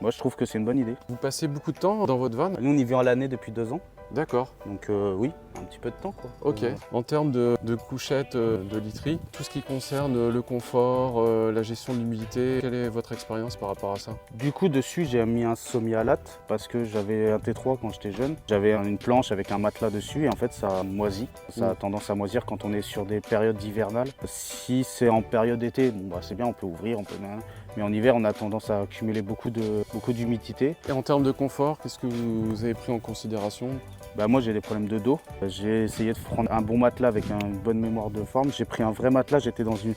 Moi, je trouve que c'est une bonne idée. Vous passez beaucoup de temps dans votre van? Nous, on y vit à l'année depuis 2 ans. D'accord. Donc oui, un petit peu de temps, quoi. Ok. En termes de couchettes, de literie, tout ce qui concerne le confort, la gestion de l'humidité, quelle est votre expérience par rapport à ça? Du coup, dessus, j'ai mis un semi-latte parce que j'avais un T3 quand j'étais jeune. J'avais une planche avec un matelas dessus et en fait, ça moisit. Ça a tendance à moisir quand on est sur des périodes hivernales. Si c'est en période d'été, bon, bah, c'est bien, on peut ouvrir, on peut... Mais en hiver, on a tendance à accumuler beaucoup d'humidité. Et en termes de confort, qu'est-ce que vous avez pris en considération? Bah, moi, j'ai des problèmes de dos. J'ai essayé de prendre un bon matelas avec une bonne mémoire de forme. J'ai pris un vrai matelas. J'étais dans une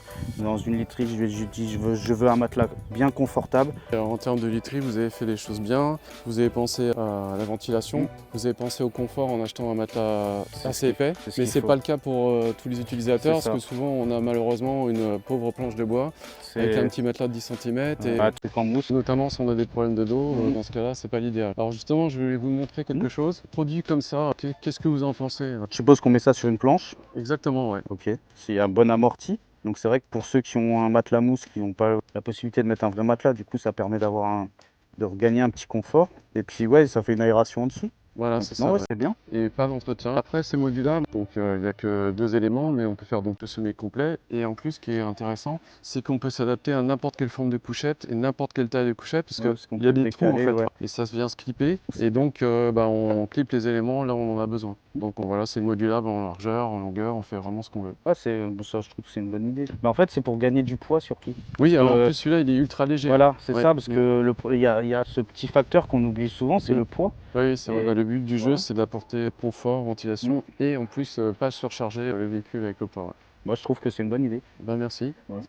literie. Je dis, je veux un matelas bien confortable. En termes de literie, vous avez fait les choses bien. Vous avez pensé à la ventilation. Vous avez pensé au confort en achetant un matelas assez épais. Mais c'est pas le cas pour tous les utilisateurs parce que souvent, on a malheureusement une pauvre planche de bois avec un petit matelas de 10 cm. Et un truc en mousse. notamment si on a des problèmes de dos, dans ce cas-là, c'est pas l'idéal. Alors justement, je vais vous montrer quelque chose. Produit comme ça, qu'est-ce que vous en pensez? Je suppose qu'on met ça sur une planche. Exactement, ouais. Ok. C'est un bon amorti. Donc c'est vrai que pour ceux qui ont un matelas mousse, qui n'ont pas la possibilité de mettre un vrai matelas, du coup ça permet de regagner un petit confort. Et puis ouais, ça fait une aération en dessous. Voilà, c'est ça. Ouais, Ouais. c'est bien. Et pas d'entretien. Après, c'est modulable, donc il n'y a que 2 éléments, mais on peut faire donc le sommet complet. Et en plus, ce qui est intéressant, c'est qu'on peut s'adapter à n'importe quelle forme de couchette et n'importe quelle taille de couchette, parce qu'il y a des trous en fait. Ouais. Et ça vient se clipper. Et donc, on clip les éléments là où on en a besoin. Donc voilà, c'est modulable en largeur, en longueur, on fait vraiment ce qu'on veut. Ouais, ça, je trouve que c'est une bonne idée. Mais en fait, c'est pour gagner du poids surtout. Oui, alors en plus, celui-là, il est ultra léger. Voilà, c'est Ouais. ça, parce que il y a ce petit facteur qu'on oublie souvent, c'est le poids. Oui, c'est vrai. Et Le but du jeu, voilà. c'est d'apporter confort, ventilation et en plus, pas surcharger le véhicule avec le poids. Ouais. Moi, je trouve que c'est une bonne idée. Ben, merci. Ouais.